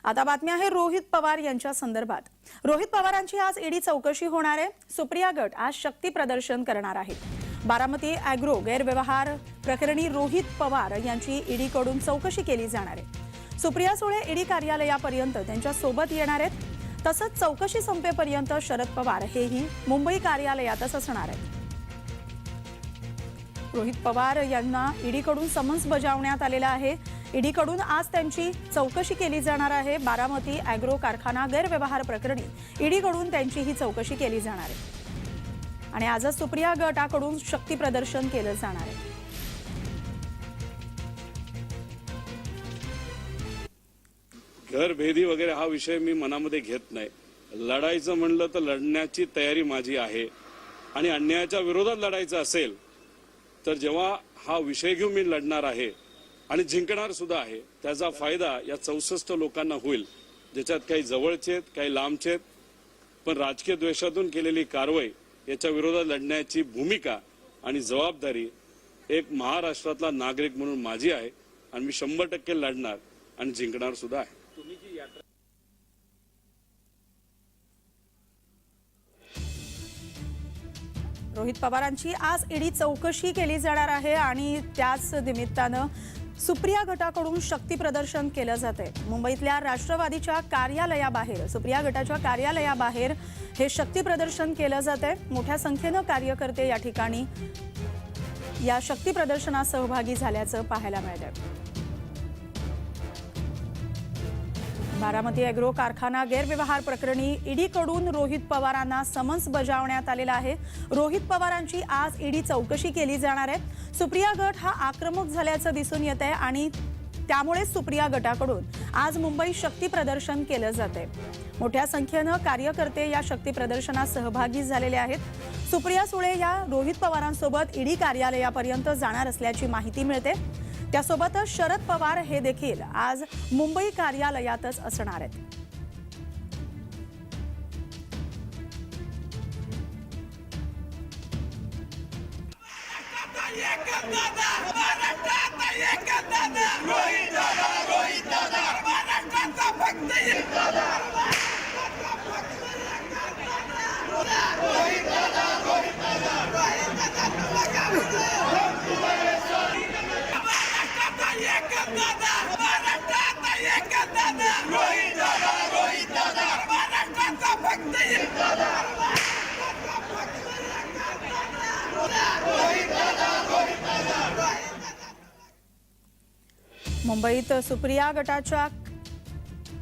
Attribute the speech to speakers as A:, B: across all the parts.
A: आता बातमी आहे रोहित पवार यांच्या संदर्भात। रोहित पवारांची आज ईडी चौकशी होणार आहे। सुप्रिया गट आज शक्ती प्रदर्शन करणार आहे। बारामती ॲग्रो गैरव्यवहार प्रकरणी रोहित पवार यांची ईडी कडून चौकशी केली जाणार आहे। सुप्रिया सुळे ईडी कार्यालयापर्यंत त्यांच्या सोबत येणार आहेत। तसंच चौकशी संपेपर्यंत शरद पवार हेही मुंबई कार्यालयातच असणार आहेत। रोहित पवार यांना ईडी कडून समन्स बजावण्यात आलेला आहे। ईडी कडून आज त्यांची चौकशी केली जाणार आहे। बारामती ॲग्रो कारखाना गैरव्यवहार प्रकरणी ईडी कडून त्यांची ही चौकशी केली जाणार आहे आणि आजच सुप्रिया गटाकडून शक्ती प्रदर्शन केलं जाणार आहे।
B: घरभेदी वगैरे हा विषय मी मनामध्ये घेत नाही। लढायचं म्हणलं तर लढण्याची तयारी माझी आहे आणि अन्यायाच्या विरोधात लढायचं असेल तर जेव्हा हा विषय घेऊन मी लढणार आहे आणि जिंकणार सुद्धा आहे, त्याचा फायदा या 64 लोकांना होईल, ज्याच्यात काही जवळचे आहेत, काही लांबचे आहेत। पण राजकीय द्वेषातून केलेली कारवाई याच्या विरोधात लढण्याची भूमिका आणि जबाबदारी एक महाराष्ट्रातला नागरिक म्हणून माझी आहे आणि मी 100% लढणार आणि जिंकणार सुद्धा आहे।
A: रोहित पवारांची आज ईडी चौकशी केली जाणार आहे आणि त्याच निमित्तानं सुप्रिया गटाकडून शक्ती प्रदर्शन केलं जाते। मुंबईतल्या राष्ट्रवादीच्या कार्यालयाबाहेर सुप्रिया गटाच्या कार्यालयाबाहेर हे शक्ती प्रदर्शन केलं जाते। मोठ्या संख्येनं कार्यकर्ते या ठिकाणी या शक्ती प्रदर्शनात सहभागी झाल्याचं पाहायला मिळतं। बारामती ॲग्रो कारखाना गैरव्यवहार प्रकरणी ईडी कडून रोहित पवारांना समन्स बजावण्यात आलेला आहे। रोहित पवारांची आज ईडी चौकशी केली जाणार आहे। सुप्रिया गट हा आक्रमक झाल्याचं दिसून येत आहे आणि त्यामुळे सुप्रिया गटाकडून आज मुंबई शक्ती प्रदर्शन केलं जाते। मोठ्या संख्येनं कार्यकर्ते या शक्ती प्रदर्शनात सहभागी झालेले आहेत। सुप्रिया सुळे या रोहित पवारांसोबत ईडी कार्यालयापर्यंत जाणार असल्याची माहिती मिळते। त्यासोबतच शरद पवार हे देखील आज मुंबई कार्यालयातच असणार आहेत। मुंबईत सुप्रिया गटाच्या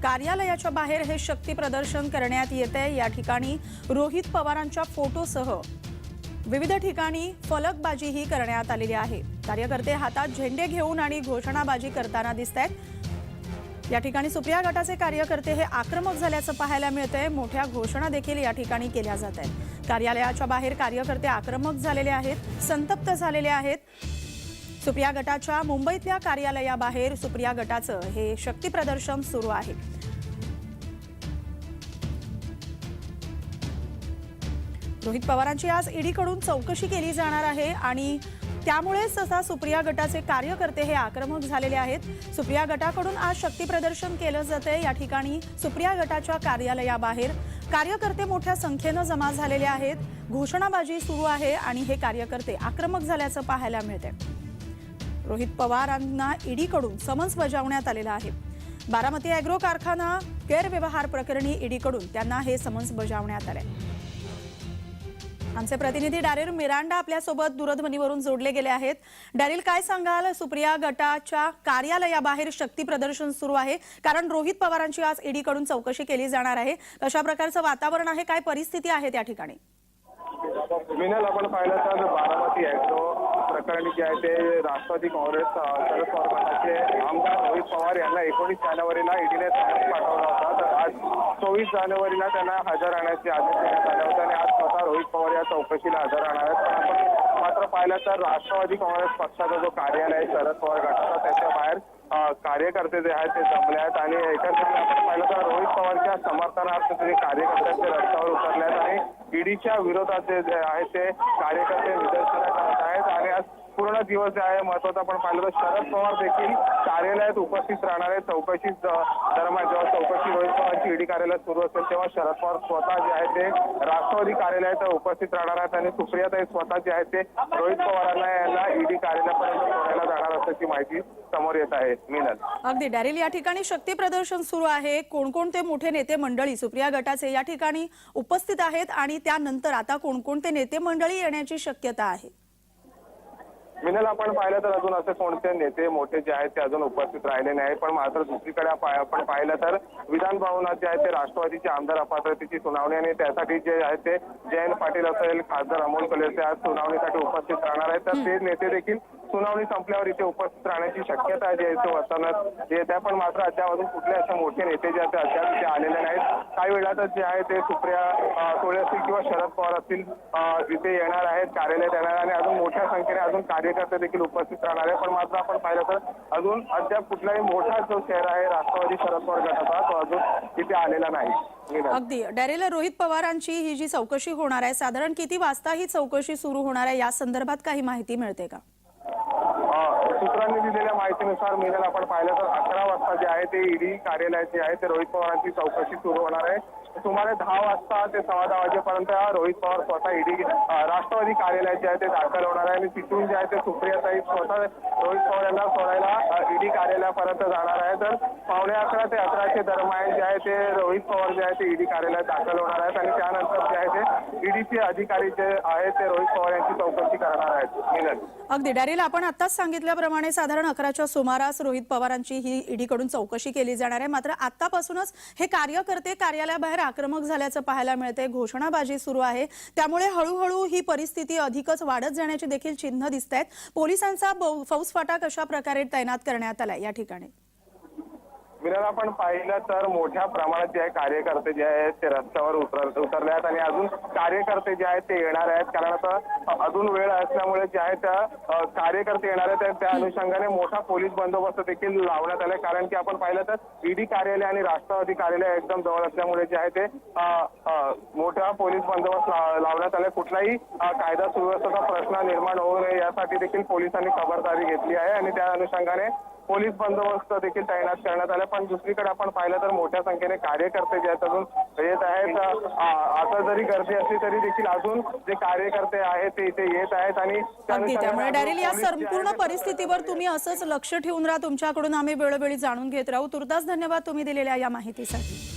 A: कार्यालयाच्या बाहेर हे शक्ती प्रदर्शन करण्यात येते। या ठिकाणी रोहित पवारांच्या फोटोसह विविध ठिकाणी फलकबाजीही करण्यात आलेली आहे। कार्यकर्ते हातात झेंडे घेऊन आणि घोषणाबाजी करताना दिसतात। या ठिकाणी सुप्रिया गटाचे कार्यकर्ते हे आक्रमक झाल्याचं पाहायला मिळतंय। मोठ्या घोषणा देखील या ठिकाणी केल्या जात आहेत। कार्यालयाच्या बाहेर कार्यकर्ते आक्रमक झालेले आहेत, संतप्त झालेले आहेत। सुप्रिया गटाच्या मुंबईतल्या कार्यालयाबाहेर सुप्रिया गटाचं हे शक्ती प्रदर्शन सुरू आहे। रोहित पवारांची आज ईडी कडून चौकशी केली जाणार आहे आणि त्यामुळेच आता सुप्रिया गटाचे कार्यकर्ते हे आक्रमक झालेले आहेत। सुप्रिया गटाकडून आज शक्ती प्रदर्शन केलं जाते। या ठिकाणी सुप्रिया गटाच्या कार्यालयाबाहेर कार्यकर्ते मोठ्या संख्येनं जमा झालेले आहेत। घोषणाबाजी सुरू आहे आणि हे कार्यकर्ते आक्रमक झाल्याचं पाहायला मिळते। रोहित पवारांना ईडी कडून समन्स बजावण्यात आलेलं आहे। बारामती ॲग्रो कारखाना गैरव्यवहार प्रकरणी ईडी कडून त्यांना हे समन्स बजावण्यात आले। आमचे प्रतिनिधी डॅरिल मिरांडा आपल्यासोबत दूरध्वनीवरून जोडले गेले आहेत। डॅरिल, काय सांगाल? सुप्रिया गटाच्या कार्यालयाबाहेर शक्ती प्रदर्शन सुरू आहे, कारण रोहित पवारांची आज ईडी कडून चौकशी केली जाणार आहे। कशा प्रकारचं वातावरण आहे, काय परिस्थिती आहे त्या ठिकाणी?
C: मिनल, आपण पाहिलं तर बारामती ॲग्रो प्रकरणी जे आहे ते राष्ट्रवादी काँग्रेस शरद पवार गटाचे आमदार रोहित पवार यांना 19 जानेवारीला ईडीने समन्स पाठवला होता। तर आज 24 जानेवारीला त्यांना हजर राहण्याचे आदेश देण्यात आले होते आणि आज स्वतः रोहित पवार या चौकशीला हजर राहणार आहेत। पण आपण मात्र पाहिलं तर राष्ट्रवादी काँग्रेस पक्षाचा जो कार्यालय आहे शरद पवार गटाचा, त्याच्या बाहेर कार्यकर्ते जे आहेत ते जमले आहेत आणि एकंदरीत आपण पाहिलं तर रोहित पवारच्या समर्थनार्थ ते कार्यकर्त्यांचे रस्त्यावर उतरले आहेत आणि ईडीच्या विरोधात जे आहेत ते कार्यकर्ते निदर्शनं करत आहेत आणि आज पूर्ण दिवस जे आहे महत्वाचा आपण पाहिलं तर शरद पवार देखील कार्यालयात उपस्थित राहणार आहे। चौकशी दरम्यान जेव्हा चौकशी ईडी कार्यालय सुरू असेल तेव्हा शरद पवार स्वतः जे आहे ते राष्ट्रवादी कार्यालयात उपस्थित राहणार आहेत आणि सुप्रियाताई स्वतः जे आहे ते रोहित पवारांना यांना ईडी कार्यालयापर्यंत सोडायला जाणार असल्याची माहिती समोर येत आहे. मिनल.
A: अगदी डॅरिल, या ठिकाणी शक्ती प्रदर्शन सुरू आहे. कोणकोणते मोठे नेते मंडळी सुप्रिया गटाचे या ठिकाणी उपस्थित आहेत आणि त्यानंतर आता कोणकोणते नेते मंडळी येण्याची शक्यता आहे?
C: मिनल, आपण पाहिलं तर अजून असे कोणते नेते मोठे जे आहेत ते अजून उपस्थित राहिले नाही. पण मात्र दुसरीकडे आपण पाहिलं तर विधान भवनात जे आहे ते राष्ट्रवादीचे आमदार अपात्रतेची सुनावणी आणि त्यासाठी जे आहे ते जयंत पाटील असेल, खासदार अमोल कोल्हे आज सुनावणीसाठी उपस्थित राहणार आहेत. तर ते नेते देखील सुनावणी संपल्यावर इथे उपस्थित राहण्याची शक्यता जी आहे ते वर्तवण्यात येत आहे. पण मात्र अद्याप अजून कुठले असे मोठे नेते जे आहेत ते अद्याप इथे आलेले नाहीत. काही वेळातच जे आहे ते सुप्रिया सुळे असतील किंवा शरद पवार असतील इथे येणार आहेत, कार्यालयात येणार आणि अजून मोठ्या संख्येने अजून कार्यकर्ते देखील उपस्थित राहणार आहे. पण मात्र आपण पाहिलं तर अजून अद्याप कुठलाही मोठा जो चेहरा आहे राष्ट्रवादी शरद पवार गटाचा तो अजून इथे आलेला नाही.
A: अगदी डॅरिल, रोहित पवारांची ही जी चौकशी होणार आहे साधारण किती वाजता ही चौकशी सुरू होणार आहे या संदर्भात काही माहिती मिळते का?
C: सूत्रांनी दिलेल्या माहितीनुसार मिनल आपण पाहिलं तर 11 वाजता जे आहे ते ईडी कार्यालयात जे आहे ते रोहित पवारांची चौकशी सुरू होणार आहे. सुमारे 10 वाजता ते 10:15 वाजेपर्यंत रोहित पवार स्वतः ईडी राष्ट्रवादी कार्यालयात जे आहे ते दाखल होणार आहे आणि तिथून जे आहे ते सुप्रियाताई स्वतः रोहित पवार यांना सोडायला ईडी कार्यालयापर्यंत जाणार आहे. तर 11:15 ते 11च्या दरम्यान जे आहे ते रोहित पवार जे आहे ते ईडी कार्यालयात दाखल होणार आहेत आणि त्यानंतर जे आहे ते ईडीचे अधिकारी जे आहेत ते रोहित पवार यांची चौकशी करणार आहेत. मिनल.
A: अगदी डॅरिल, आपण आताच सांगितल्याप्रमाणे साधारण 11च्या सुमारास रोहित पवारांची ही ईडीकडून चौकशी केली जाणार आहे. मात्र आतापासूनच हे कार्यकर्ते कार्यालयाबाहेर आक्रमक झाल्याचं पाहायला मिळते. घोषणाबाजी सुरू आहे, त्यामुळे हळूहळू ही परिस्थिती अधिकच वाढत जाण्याची देखील चिन्ह दिसत आहेत. पोलिसांचा फौजफाटा कशा प्रकारे तैनात करण्यात आलाय या ठिकाणी?
C: मिनल, आपण पाहिलं तर मोठ्या प्रमाणात जे आहे कार्यकर्ते जे आहेत ते रस्त्यावर उतरले आहेत आणि अजून कार्यकर्ते जे आहेत ते येणार आहेत. कारण आता अजून वेळ असल्यामुळे जे आहे त्या कार्यकर्ते येणार आहेत त्या अनुषंगाने मोठा पोलीस बंदोबस्त देखील लावण्यात आलाय. कारण की आपण पाहिलं तर ईडी कार्यालय आणि राष्ट्रवादी कार्यालय एकदम जवळ असल्यामुळे जे आहे ते मोठा पोलीस बंदोबस्त लावण्यात आलाय. कुठलाही कायदा सुव्यवस्थेचा प्रश्न निर्माण होऊ नये यासाठी देखील पोलिसांनी खबरदारी घेतली आहे आणि त्या अनुषंगाने पोलीस बंदोबस्त देखील तैनात करण्यात आला. पण दुसरीकडे आपण पाहिलं तर मोठ्या संख्येने कार्यकर्ते जे आहेत अजून येत आहेत. आता जरी गर्दी असली तरी देखील अजून जे कार्यकर्ते आहेत ते इथे येत आहेत आणि
A: त्यामुळे डॅरिल, या संपूर्ण परिस्थितीवर तुम्ही असंच लक्ष ठेवून राहा. तुमच्याकडून आम्ही वेळोवेळी जाणून घेत राहू. तुर्तास धन्यवाद तुम्ही दिलेल्या या माहितीसाठी.